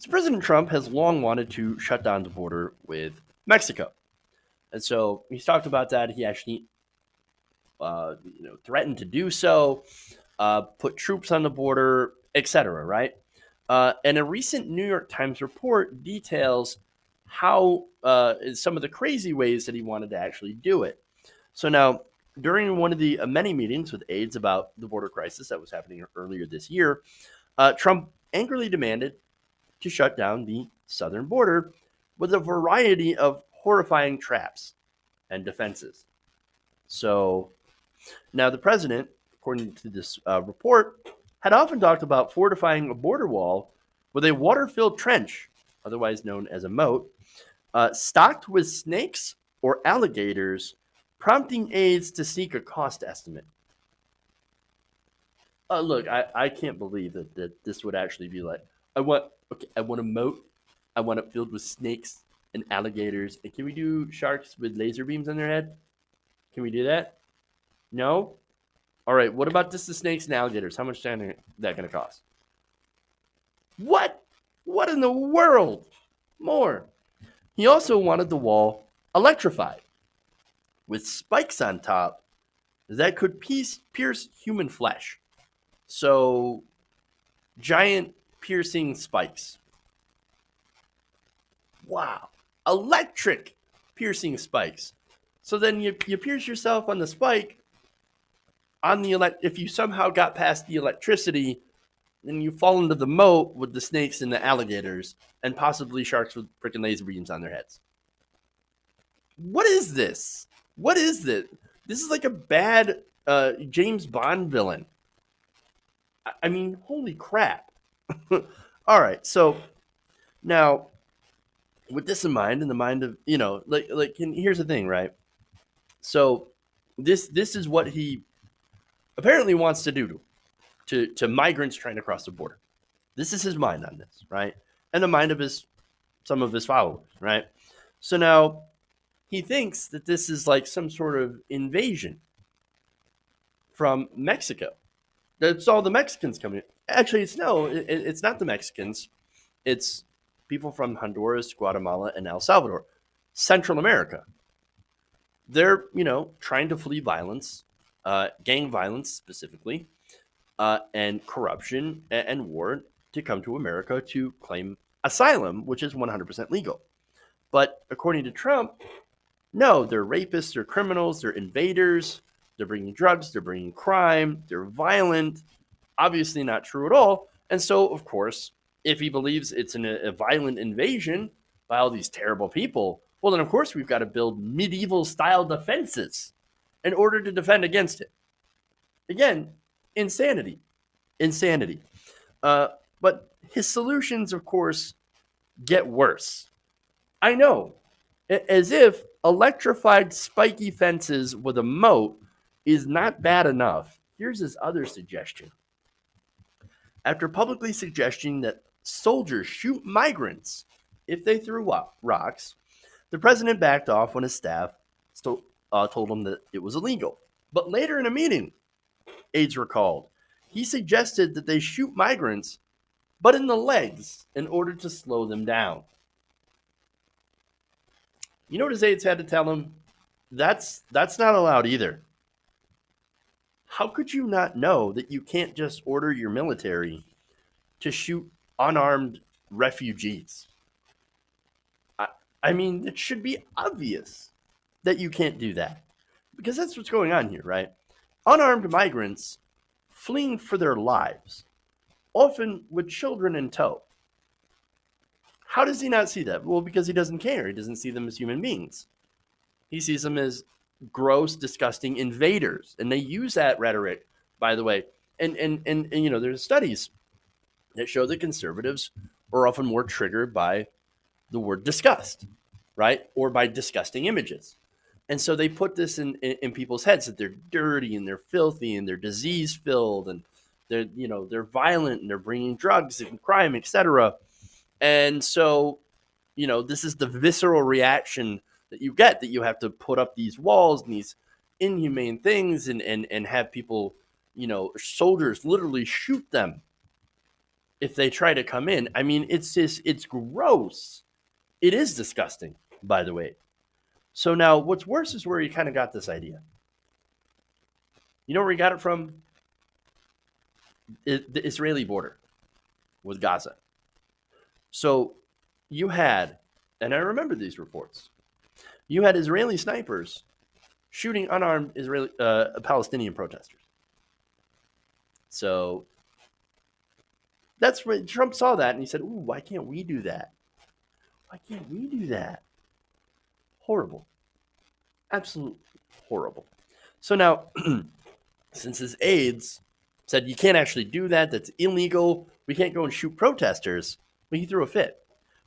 So President Trump has long wanted to shut down the border with Mexico. And so he's talked about that. He actually threatened to do so, put troops on the border, etc. Right? And a recent New York Times report details how some of the crazy ways that he wanted to actually do it. So now, during one of the many meetings with aides about the border crisis that was happening earlier this year, Trump angrily demanded to shut down the southern border with a variety of horrifying traps and defenses. So now the president, according to this report, had often talked about fortifying a border wall with a water-filled trench, otherwise known as a moat, stocked with snakes or alligators, prompting aides to seek a cost estimate. Look, I can't believe that this would actually be like, I want a moat, I want it filled with snakes and alligators, and can we do sharks with laser beams on their head? Can we do that? No? All right, what about just the snakes and alligators? How much is that going to cost? What? What in the world? More. He also wanted the wall electrified with spikes on top that could pierce human flesh. So, giant piercing spikes. Wow. Electric piercing spikes. So then you pierce yourself on the spike on the if you somehow got past the electricity, then you fall into the moat with the snakes and the alligators and possibly sharks with freaking laser beams on their heads. What is this? What is this? This is like a bad James Bond villain. I mean, holy crap. All right, so now with this in mind, in the mind of, here's the thing, right? So this is what he apparently wants to do to migrants trying to cross the border. This is his mind on this, right? And the mind of some of his followers, right? So now he thinks that this is like some sort of invasion from Mexico. That's all the Mexicans coming in. Actually, it's not the Mexicans. It's people from Honduras, Guatemala, and El Salvador, Central America. They're, trying to flee violence, gang violence specifically, and corruption and war to come to America to claim asylum, which is 100% legal. But according to Trump, no, they're rapists, they're criminals, they're invaders, they're bringing drugs, they're bringing crime, they're violent. Obviously not true at all. And so, of course, if he believes it's a violent invasion by all these terrible people, well, then, of course, we've got to build medieval-style defenses in order to defend against it. Again, insanity. Insanity. But his solutions, of course, get worse. I know. As if electrified spiky fences with a moat is not bad enough. Here's his other suggestion. After publicly suggesting that soldiers shoot migrants if they threw rocks, the president backed off when his staff told him that it was illegal. But later in a meeting, aides recalled, he suggested that they shoot migrants, but in the legs, in order to slow them down. You know what his aides had to tell him? That's not allowed either. How could you not know that you can't just order your military to shoot unarmed refugees? I mean, it should be obvious that you can't do that. Because that's what's going on here, right? Unarmed migrants fleeing for their lives, often with children in tow. How does he not see that? Well, because he doesn't care. He doesn't see them as human beings. He sees them as gross, disgusting invaders. And they use that rhetoric, by the way. And there's studies that show that conservatives are often more triggered by the word disgust, right? Or by disgusting images. And so they put this in people's heads that they're dirty and they're filthy and they're disease-filled and they're violent and they're bringing drugs and crime, etc. And so, this is the visceral reaction that you get, that you have to put up these walls and these inhumane things and have people, soldiers literally shoot them if they try to come in. I mean, it's gross. It is disgusting, by the way. So now what's worse is where he kind of got this idea. You know where he got it from? The Israeli border with Gaza. So you had, and I remember these reports, you had Israeli snipers shooting unarmed Israeli Palestinian protesters. So that's when Trump saw that and he said, "Ooh, why can't we do that? Why can't we do that?" Horrible. Absolute horrible. So now, since his aides said you can't actually do that, that's illegal, we can't go and shoot protesters, well, he threw a fit.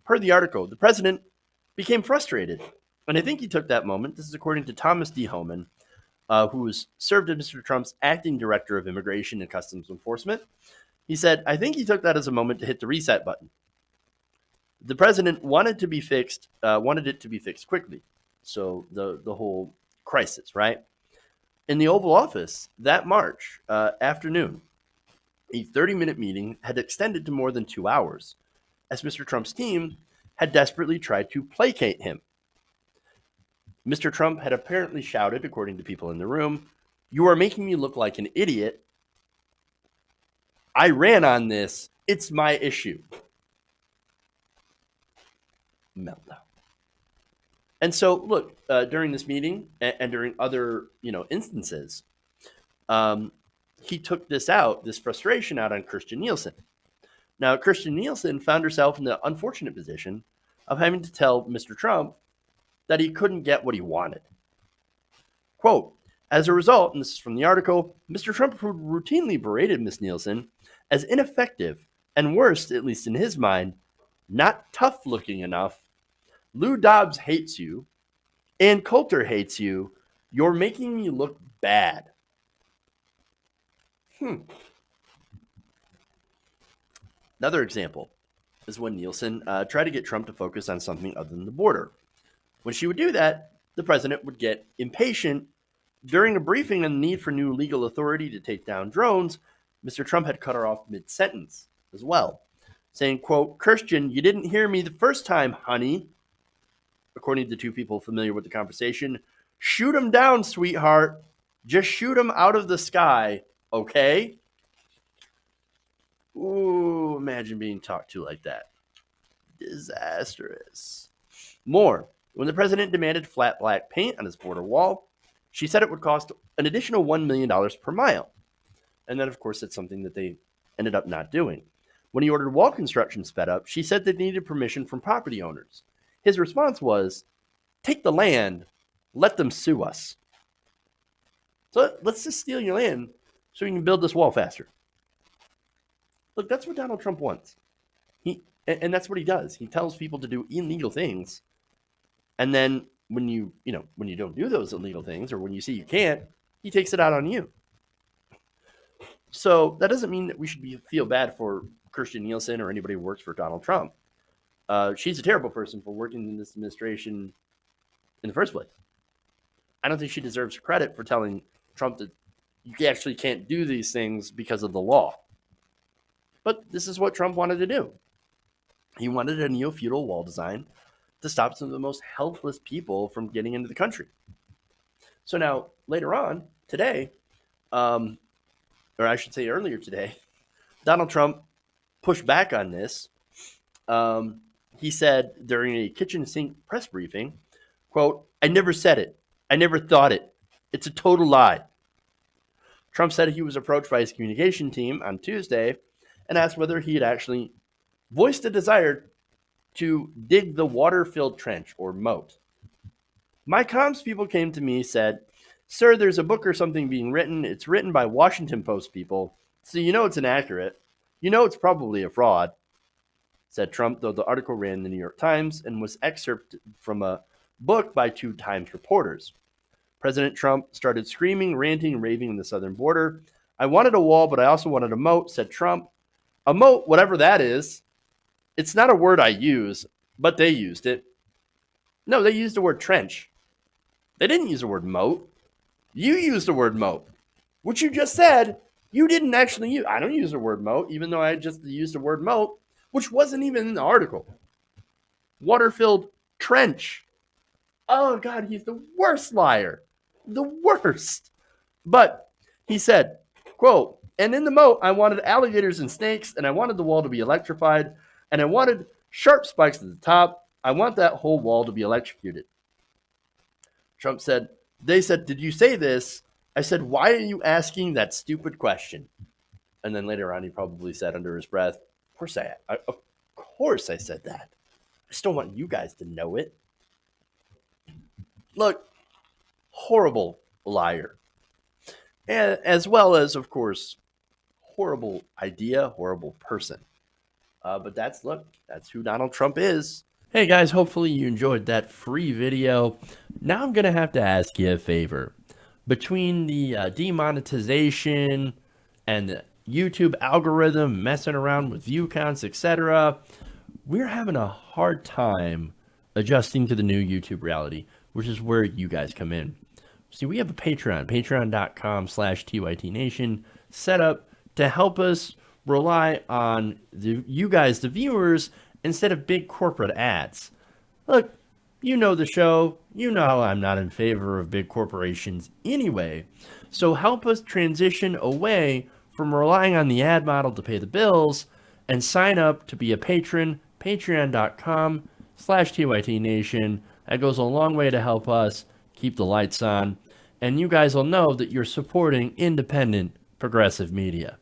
Per the article, the president became frustrated. And I think he took that moment, this is according to Thomas D. Homan, who was served as Mr. Trump's acting director of immigration and customs enforcement. He said, I think he took that as a moment to hit the reset button. The president wanted it to be fixed quickly. So the whole crisis, right? In the Oval Office that March afternoon, a 30-minute meeting had extended to more than 2 hours, as Mr. Trump's team had desperately tried to placate him. Mr. Trump had apparently shouted, according to people in the room, "You are making me look like an idiot. I ran on this. It's my issue." Meltdown. And so, look, during this meeting and during other, instances, he took this frustration out on Kirstjen Nielsen. Now, Kirstjen Nielsen found herself in the unfortunate position of having to tell Mr. Trump that he couldn't get what he wanted. Quote, as a result, and this is from the article, Mr. Trump routinely berated Ms. Nielsen as ineffective and worse, at least in his mind, not tough looking enough. Lou Dobbs hates you. Ann Coulter hates you. You're making me look bad. Another example is when Nielsen tried to get Trump to focus on something other than the border. When she would do that, the president would get impatient. During a briefing on the need for new legal authority to take down drones, Mr. Trump had cut her off mid-sentence as well, saying, quote, Kirstjen, you didn't hear me the first time, honey. According to two people familiar with the conversation, shoot him down, sweetheart. Just shoot him out of the sky, okay? Ooh, imagine being talked to like that. Disastrous. More, when the president demanded flat black paint on his border wall, she said it would cost an additional $1 million per mile. And then, of course, that's something that they ended up not doing. When he ordered wall construction sped up, she said they needed permission from property owners. His response was, take the land, let them sue us. So let's just steal your land so we can build this wall faster. Look, that's what Donald Trump wants. And that's what he does. He tells people to do illegal things. And then when you don't do those illegal things, or when you see you can't, he takes it out on you. So that doesn't mean that we should feel bad for Kirstjen Nielsen or anybody who works for Donald Trump. She's a terrible person for working in this administration in the first place. I don't think she deserves credit for telling Trump that you actually can't do these things because of the law. But this is what Trump wanted to do. He wanted a neo-feudal wall design to stop some of the most helpless people from getting into the country. So now, later on, today, or I should say earlier today, Donald Trump pushed back on this. He said during a kitchen sink press briefing, quote, I never said it. I never thought it. It's a total lie. Trump said he was approached by his communication team on Tuesday and asked whether he had actually voiced a desire to dig the water-filled trench, or moat. My comms people came to me and said, sir, there's a book or something being written. It's written by Washington Post people, so you know it's inaccurate. You know it's probably a fraud, said Trump, though the article ran in the New York Times and was excerpted from a book by two Times reporters. President Trump started screaming, ranting, and raving on the southern border. I wanted a wall, but I also wanted a moat, said Trump. A moat, whatever that is, it's not a word I use, but they used it. No, they used the word trench. They didn't use the word moat. You used the word moat. What you just said You didn't actually use, I don't use the word moat, even though I just used the word moat, which wasn't even in the article. Water-filled trench. Oh, God, he's the worst liar. The worst. But he said, quote, and in the moat, I wanted alligators and snakes, and I wanted the wall to be electrified, and I wanted sharp spikes at the top. I want that whole wall to be electrocuted. Trump said, they said, did you say this? I said, why are you asking that stupid question? And then later on, he probably said under his breath, of course I said that. I just don't want you guys to know it. Look, horrible liar. And as well as, of course, horrible idea, horrible person. But that's who Donald Trump is. Hey guys, hopefully you enjoyed that free video. Now I'm going to have to ask you a favor. Between the demonetization and the YouTube algorithm messing around with view counts, etc., we're having a hard time adjusting to the new YouTube reality, which is where you guys come in. See, we have a patreon.com/TYTNation set up to help us rely on you guys, the viewers, instead of big corporate ads. Look, you know the show. You know I'm not in favor of big corporations anyway. So help us transition away from relying on the ad model to pay the bills and sign up to be a patron, patreon.com/TYTNation. That goes a long way to help us keep the lights on. And you guys will know that you're supporting independent progressive media.